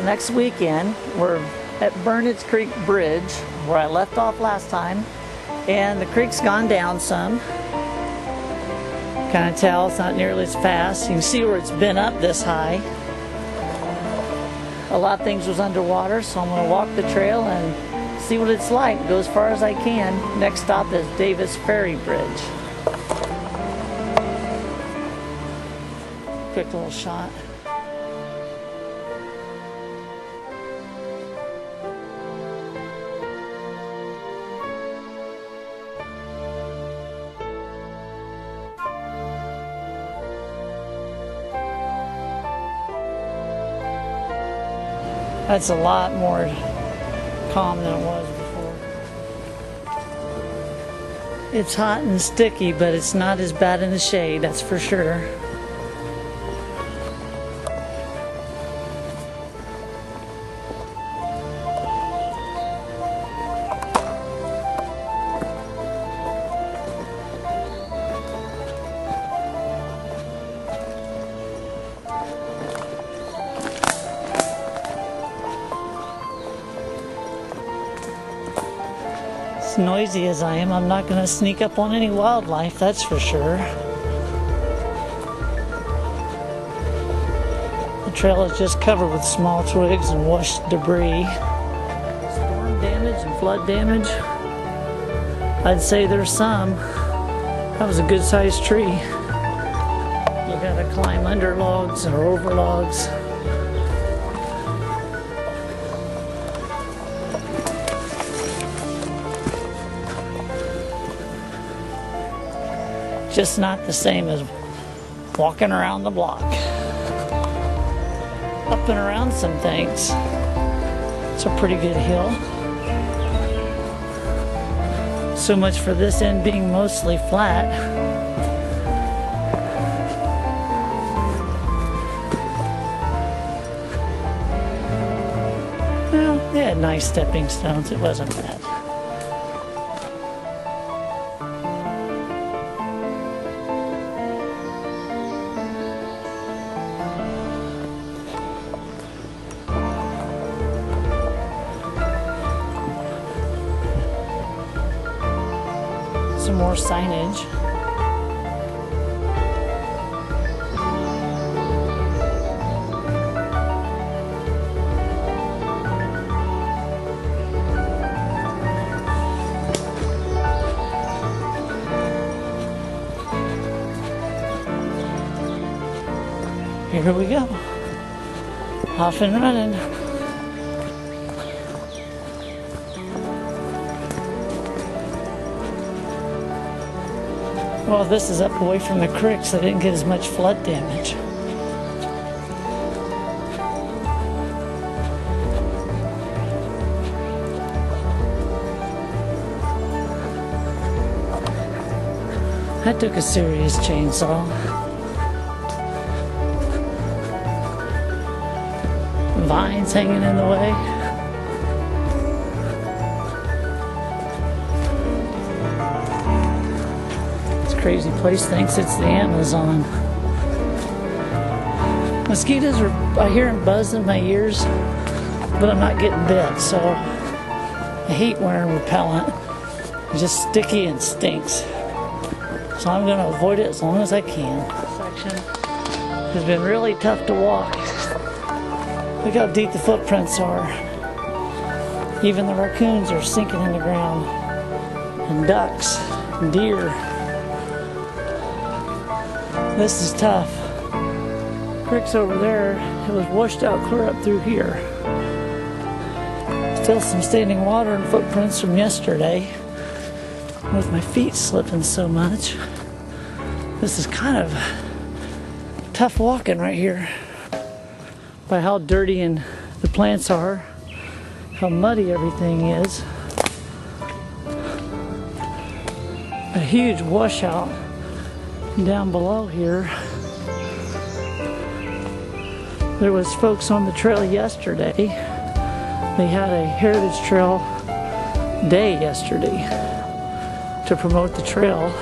the next weekend. We're at Burrnet's Creek Bridge, where I left off last time, and the creek's gone down some. Kind of tell it's not nearly as fast. You can see where it's been up this high. A lot of things was underwater, so I'm going to walk the trail and see what it's like. Go as far as I can. Next stop is Davis Ferry Bridge. Quick little shot. That's a lot more calm than it was before. It's hot and sticky, but it's not as bad in the shade, that's for sure. As noisy as I am, I'm not going to sneak up on any wildlife, that's for sure. The trail is just covered with small twigs and washed debris. Storm damage and flood damage, I'd say there's some. That was a good sized tree. You gotta climb under logs or over logs. Just not the same as walking around the block. Up and around some things. It's a pretty good hill. So much for this end being mostly flat. Well, they had nice stepping stones. It wasn't bad. Some more signage. Here we go. Off and running. Well, this is up away from the creek, so I didn't get as much flood damage. I took a serious chainsaw. Vines hanging in the way. Crazy place thinks it's the Amazon. Mosquitoes are, I hear them buzz in my ears, but I'm not getting bit, so I hate wearing repellent. It's just sticky and stinks. So I'm going to avoid it as long as I can. This section has been really tough to walk. Look how deep the footprints are. Even the raccoons are sinking in the ground. And ducks, and deer. This is tough. Creek's over there. It was washed out clear up through here. Still some standing water and footprints from yesterday. With my feet slipping so much. This is kind of tough walking right here. By how dirty and the plants are. How muddy everything is. A huge washout down below here. There was folks on the trail yesterday. They had a Heritage Trail day yesterday to promote the trail.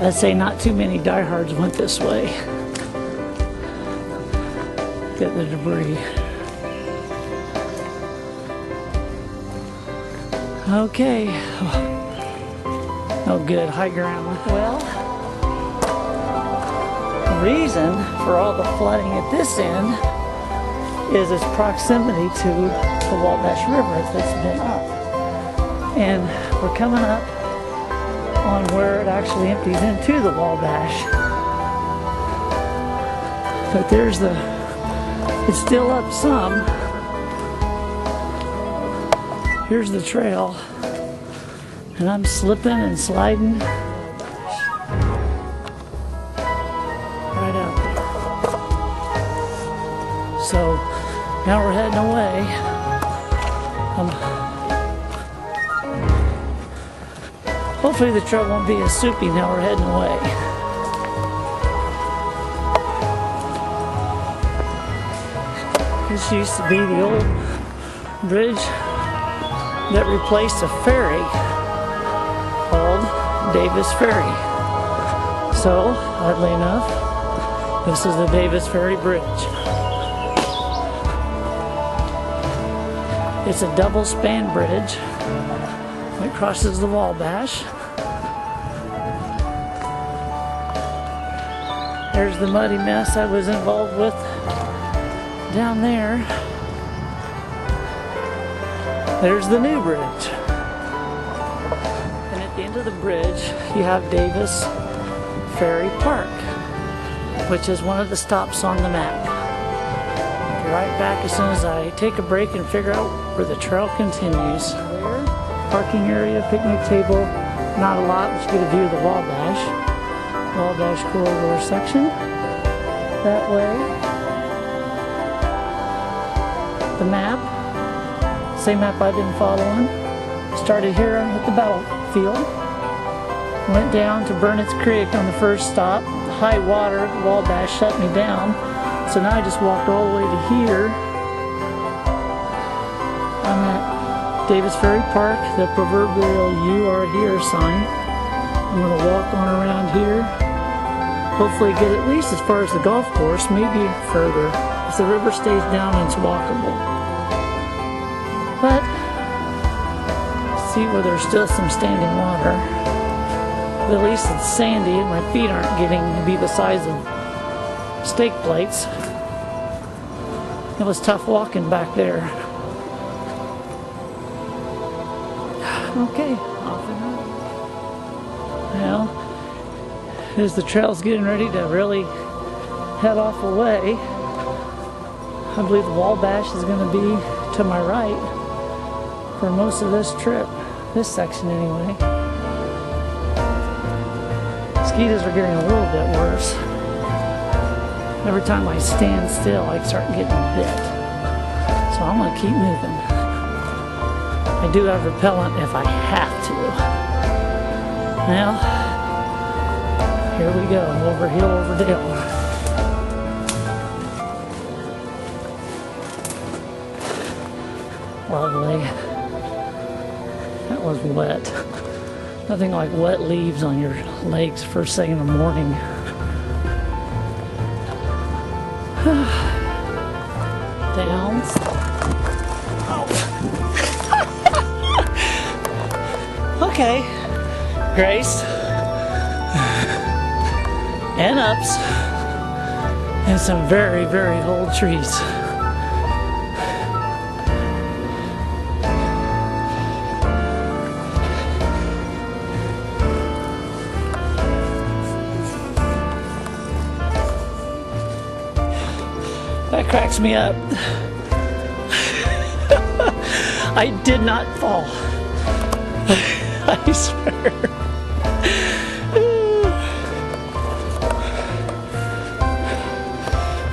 I'd say not too many diehards went this way. Get the debris. Okay. Oh good, high ground. Well, the reason for all the flooding at this end is its proximity to the Wabash River that's been up. And we're coming up on where it actually empties into the Wabash. But there's it's still up some. Here's the trail. And I'm slipping and sliding right out there. So now we're heading away. Hopefully the trail won't be as soupy now we're heading away. This used to be the old bridge that replaced a ferry called Davis Ferry. So, oddly enough, this is the Davis Ferry Bridge. It's a double span bridge. It crosses the Wabash. There's the muddy mess I was involved with down there. There's the new bridge. And at the end of the bridge, you have Davis Ferry Park, which is one of the stops on the map. I'll be right back as soon as I take a break and figure out where the trail continues. Parking area, picnic table, not a lot, but you get a view of the Wabash corridor section. That way. The map, same map I've been following. Started here at the battlefield. Went down to Burrnet's Creek on the first stop. High water, the Wabash shut me down. So now I just walked all the way to here. I'm at Davis Ferry Park, the proverbial "You Are Here" sign. I'm going to walk on around here. Hopefully get at least as far as the golf course, maybe further. If the river stays down, it's walkable. But, see where there's still some standing water. But at least it's sandy and my feet aren't getting to be the size of steak plates. It was tough walking back there. Okay, off and on. Well, as the trail's getting ready to really head off away, I believe the Wabash is going to be to my right for most of this trip, this section anyway. Mosquitoes are getting a little bit worse. Every time I stand still, I start getting bit. So I'm going to keep moving. I do have repellent if I have to. Now, here we go, over hill, over dale. Lovely. That was wet. Nothing like wet leaves on your legs first thing in the morning. Downs. Okay. Grace. And ups. And some very, very old trees. That cracks me up. I did not fall. I swear.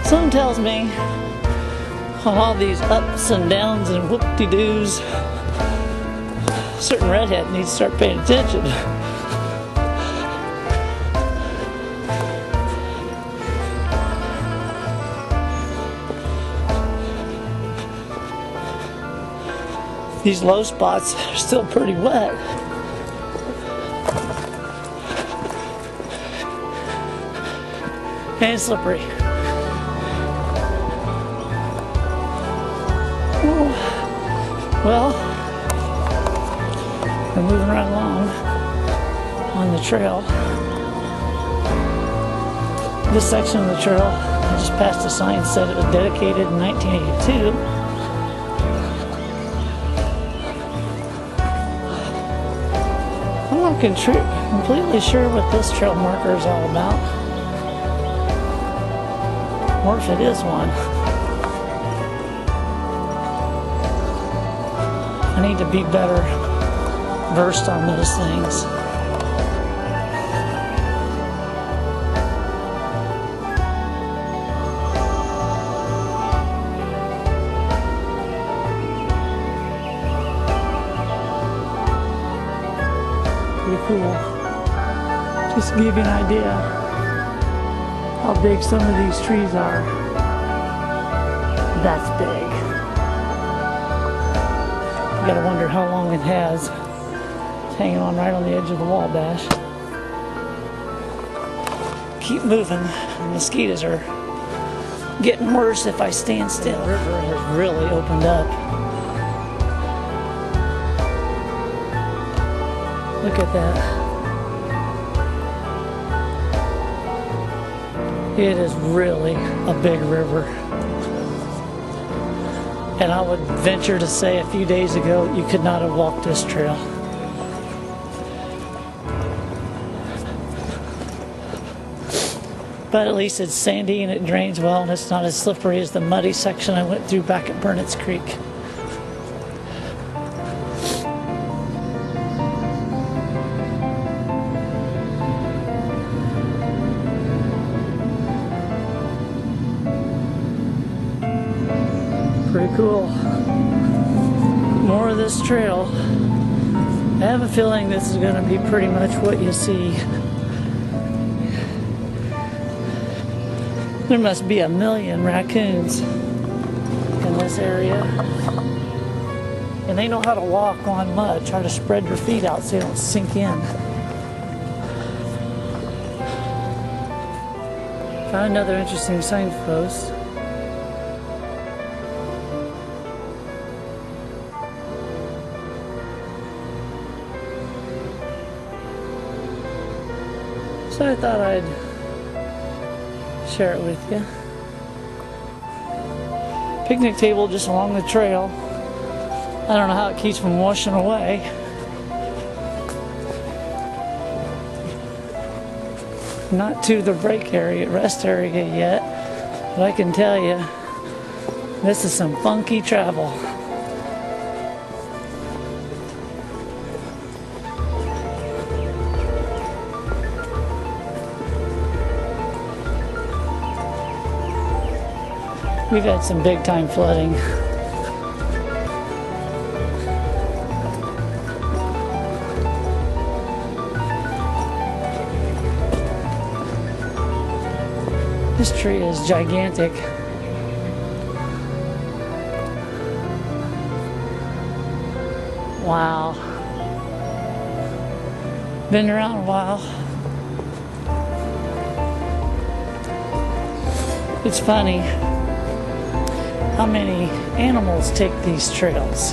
Something tells me on all these ups and downs and whoop-de-doos, a certain redhead needs to start paying attention. These low spots are still pretty wet. and slippery. Ooh. Well, we're moving right along on the trail. This section of the trail, I just passed a sign that said it was dedicated in 1982. I'm not completely sure what this trail marker is all about, or if it is one. I need to be better versed on those things. Pretty cool. Just to give you an idea how big some of these trees are. That's big. You gotta wonder how long it has. It's hanging on right on the edge of the Wabash. Keep moving. The mosquitoes are getting worse if I stand still. The river has really opened up. Look at that. It is really a big river. And I would venture to say a few days ago, you could not have walked this trail. But at least it's sandy and it drains well, and it's not as slippery as the muddy section I went through back at Burrnet's Creek. Pretty cool. More of this trail. I have a feeling this is going to be pretty much what you see. There must be 1 million raccoons in this area. And they know how to walk on mud. Try to spread your feet out so they don't sink in. Found another interesting signpost. So I thought I'd share it with you. Picnic table just along the trail. I don't know how it keeps from washing away. Not to the break area, rest area yet, but I can tell you, this is some funky travel. We've had some big time flooding. This tree is gigantic. Wow. Been around a while. It's funny how many animals take these trails.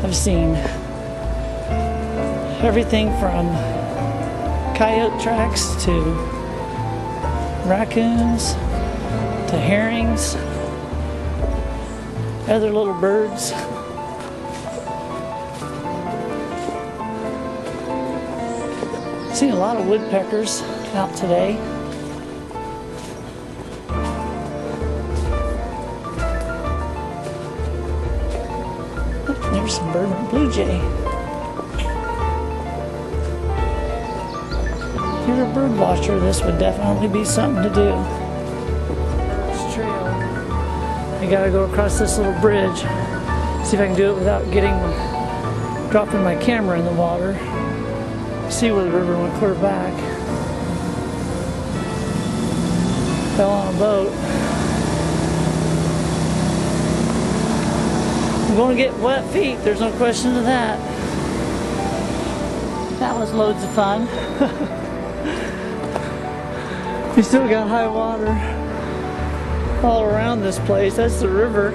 I've seen everything from coyote tracks to raccoons to herrings, other little birds. Seen a lot of woodpeckers out today. There's some Burrnet blue jay. If you're a bird watcher, this would definitely be something to do. This trail, I gotta go across this little bridge. See if I can do it without dropping my camera in the water. See where the river went clear back. Fell on a boat. I'm going to get wet feet, there's no question of that. That was loads of fun. We still got high water all around this place. That's the river.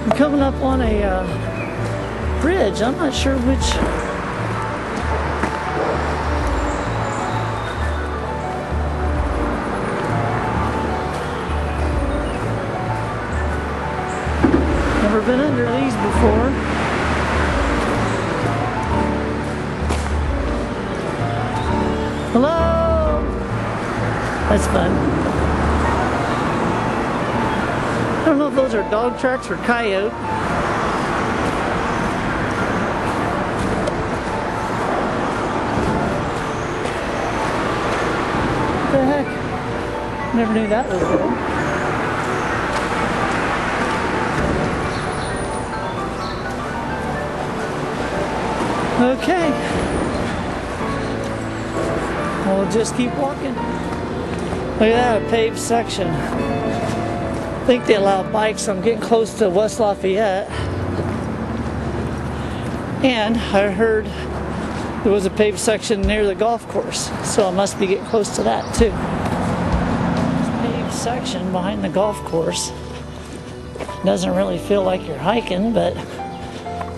I'm coming up on a bridge. I'm not sure which. Never been under these before. Hello! That's fun. I don't know if those are dog tracks or coyote. What the heck? Never knew that was there. Okay, we'll just keep walking. Look at that, a paved section. I think they allow bikes. I'm getting close to West Lafayette. And I heard there was a paved section near the golf course, so I must be getting close to that too. This paved section behind the golf course doesn't really feel like you're hiking, but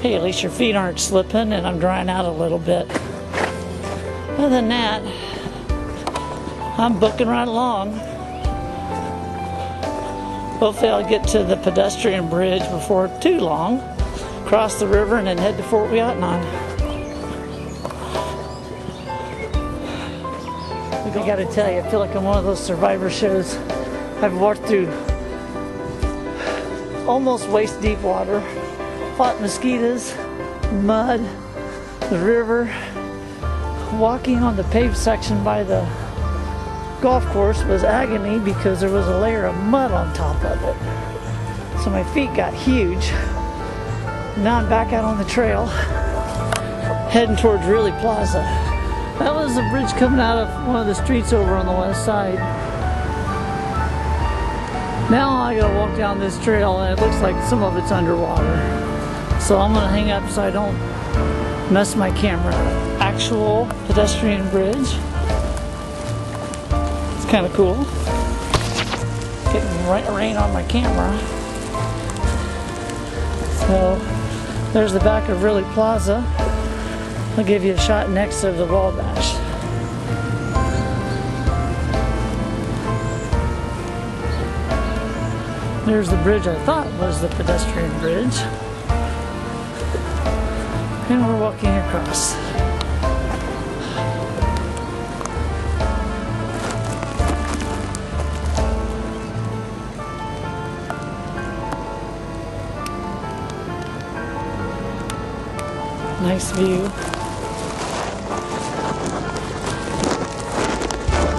hey, at least your feet aren't slipping and I'm drying out a little bit. Other than that, I'm booking right along. Hopefully I'll get to the pedestrian bridge before too long, cross the river and then head to Fort Ouiatenon. I gotta tell you, I feel like I'm one of those Survivor shows. I've walked through almost waist deep water, fought mosquitoes, mud, the river. Walking on the paved section by the golf course was agony because there was a layer of mud on top of it. So my feet got huge. Now I'm back out on the trail, heading towards Really Plaza. That was the bridge coming out of one of the streets over on the west side. Now I gotta walk down this trail and it looks like some of it's underwater. So I'm gonna hang up so I don't mess my camera up. Actual pedestrian bridge. It's kind of cool. Getting rain on my camera. So there's the back of Really Plaza. I'll give you a shot next to the Wabash. There's the bridge I thought was the pedestrian bridge. And we're walking across. Nice view.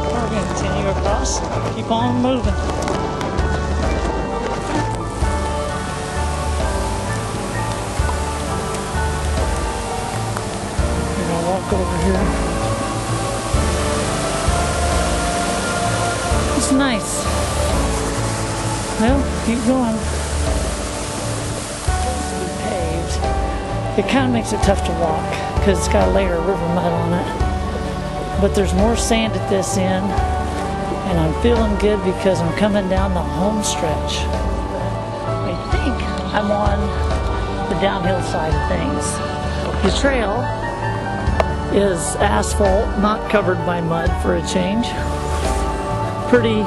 We're going to continue across. Keep on moving. Walk over here. It's nice. Well, keep going. It's paved. It kind of makes it tough to walk because it's got a layer of river mud on it. But there's more sand at this end, and I'm feeling good because I'm coming down the home stretch. I think I'm on the downhill side of things. The trail is asphalt, not covered by mud for a change. Pretty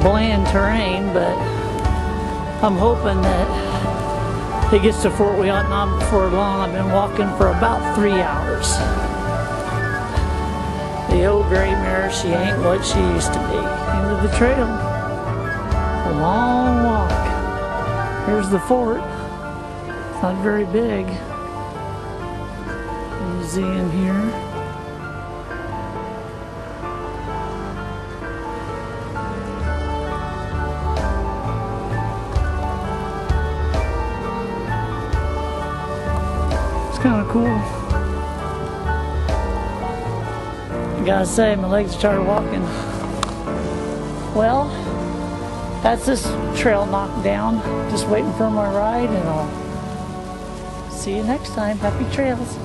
bland terrain, but I'm hoping that it gets to Fort Ouiatenon before long. I've been walking for about 3 hours. The old gray mare, she ain't what she used to be. End of the trail. A long walk. Here's the fort. It's not very big. Museum here. It's kind of cool. I gotta say, my legs started walking. Well, that's this trail knocked down. Just waiting for my ride, and I'll see you next time. Happy trails.